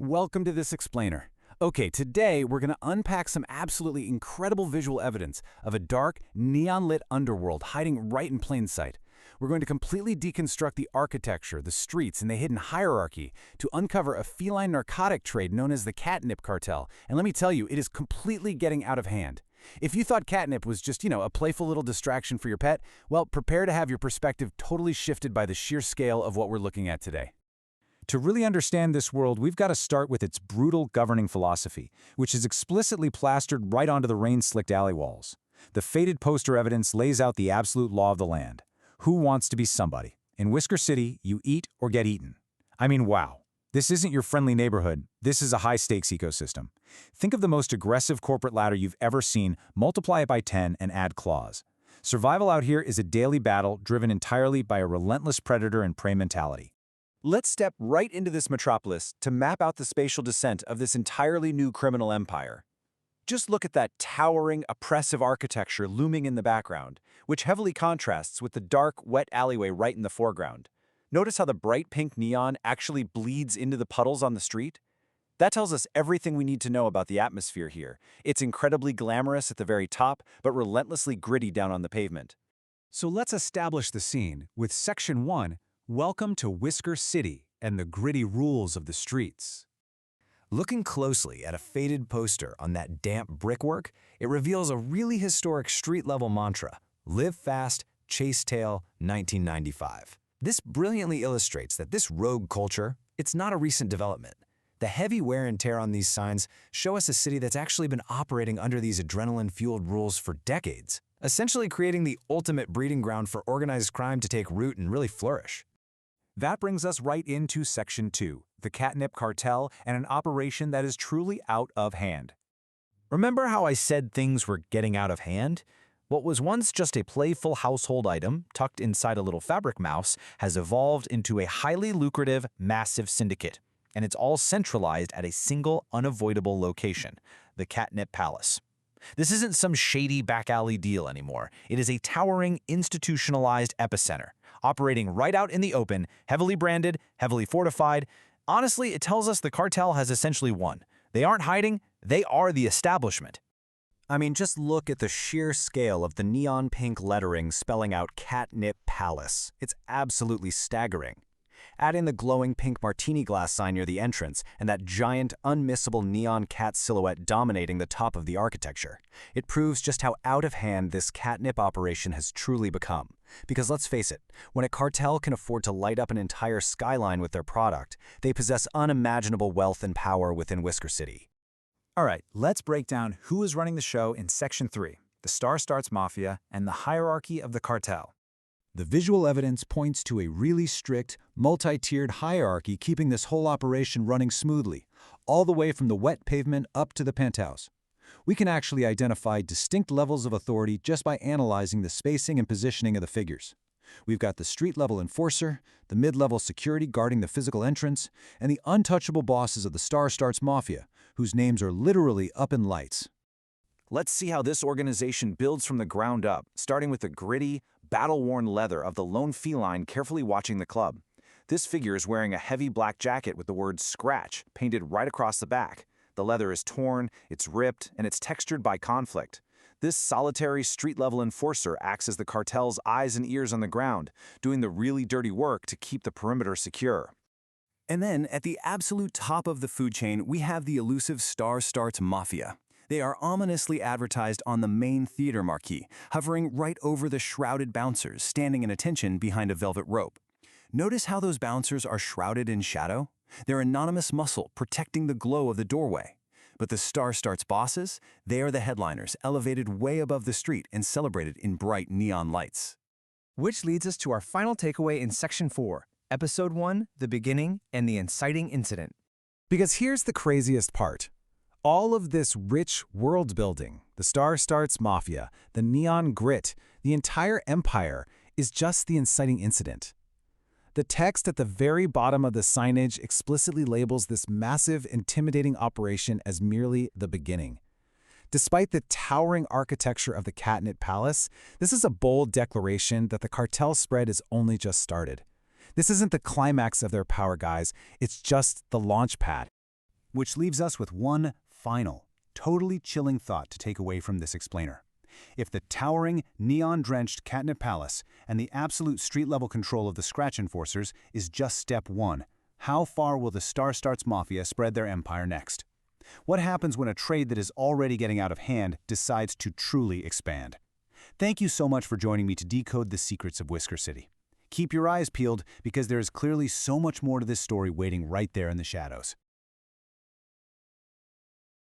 Welcome to this explainer. Okay, today we're going to unpack some absolutely incredible visual evidence of a dark, neon-lit underworld hiding right in plain sight. We're going to completely deconstruct the architecture, the streets, and the hidden hierarchy to uncover a feline narcotic trade known as the catnip cartel. And let me tell you, it is completely getting out of hand. If you thought catnip was just, a playful little distraction for your pet, well, prepare to have your perspective totally shifted by the sheer scale of what we're looking at today. To really understand this world, we've got to start with its brutal governing philosophy, which is explicitly plastered right onto the rain-slicked alley walls. The faded poster evidence lays out the absolute law of the land. Who wants to be somebody? In Whisker City, you eat or get eaten. I mean, wow. This isn't your friendly neighborhood. This is a high-stakes ecosystem. Think of the most aggressive corporate ladder you've ever seen, multiply it by 10, and add claws. Survival out here is a daily battle driven entirely by a relentless predator and prey mentality. Let's step right into this metropolis to map out the spatial descent of this entirely new criminal empire. Just look at that towering, oppressive architecture looming in the background, which heavily contrasts with the dark, wet alleyway right in the foreground. Notice how the bright pink neon actually bleeds into the puddles on the street? That tells us everything we need to know about the atmosphere here. It's incredibly glamorous at the very top, but relentlessly gritty down on the pavement. So let's establish the scene with Section 1, Welcome to Whisker City and the gritty rules of the streets. Looking closely at a faded poster on that damp brickwork, it reveals a really historic street-level mantra: Live fast, chase tail, 1995. This brilliantly illustrates that this rogue culture, it's not a recent development. The heavy wear and tear on these signs show us a city that's actually been operating under these adrenaline-fueled rules for decades, essentially creating the ultimate breeding ground for organized crime to take root and really flourish. That brings us right into Section 2, the catnip cartel and an operation that is truly out of hand. Remember how I said things were getting out of hand? What was once just a playful household item tucked inside a little fabric mouse has evolved into a highly lucrative, massive syndicate, and it's all centralized at a single, unavoidable location, the Catnip Palace. This isn't some shady back-alley deal anymore. It is a towering, institutionalized epicenter, operating right out in the open, heavily branded, heavily fortified. Honestly, it tells us the cartel has essentially won. They aren't hiding, they are the establishment. I mean, just look at the sheer scale of the neon pink lettering spelling out Catnip Palace. It's absolutely staggering. Add in the glowing pink martini glass sign near the entrance and that giant, unmissable neon cat silhouette dominating the top of the architecture. It proves just how out of hand this catnip operation has truly become. Because let's face it, when a cartel can afford to light up an entire skyline with their product, they possess unimaginable wealth and power within Whisker City. All right, let's break down who is running the show in Section 3, the Star Starts Mafia and the hierarchy of the cartel. The visual evidence points to a really strict, multi-tiered hierarchy keeping this whole operation running smoothly, all the way from the wet pavement up to the penthouse. We can actually identify distinct levels of authority just by analyzing the spacing and positioning of the figures. We've got the street-level enforcer, the mid-level security guarding the physical entrance, and the untouchable bosses of the Star Starts Mafia, whose names are literally up in lights. Let's see how this organization builds from the ground up, starting with the gritty, battle-worn leather of the lone feline carefully watching the club. This figure is wearing a heavy black jacket with the word "Scratch" painted right across the back. The leather is torn, it's ripped, and it's textured by conflict. This solitary street-level enforcer acts as the cartel's eyes and ears on the ground, doing the really dirty work to keep the perimeter secure. And then, at the absolute top of the food chain, we have the elusive Star Starts Mafia. They are ominously advertised on the main theater marquee, hovering right over the shrouded bouncers standing in attention behind a velvet rope. Notice how those bouncers are shrouded in shadow? They're anonymous muscle protecting the glow of the doorway. But the Star Starts bosses, they are the headliners, elevated way above the street and celebrated in bright neon lights. Which leads us to our final takeaway in Section 4, Episode 1, The Beginning and the Inciting Incident. Because here's the craziest part. All of this rich world building, the Star Starts Mafia, the neon grit, the entire empire, is just the inciting incident. The text at the very bottom of the signage explicitly labels this massive, intimidating operation as merely the beginning. Despite the towering architecture of the Catnip Palace, this is a bold declaration that the cartel spread is only just started. This isn't the climax of their power, guys. It's just the launch pad. Which leaves us with one final, totally chilling thought to take away from this explainer. If the towering, neon-drenched Catnip Palace and the absolute street-level control of the Scratch Enforcers is just step one, how far will the Star Starts Mafia spread their empire next? What happens when a trade that is already getting out of hand decides to truly expand? Thank you so much for joining me to decode the secrets of Whisker City. Keep your eyes peeled because there is clearly so much more to this story waiting right there in the shadows.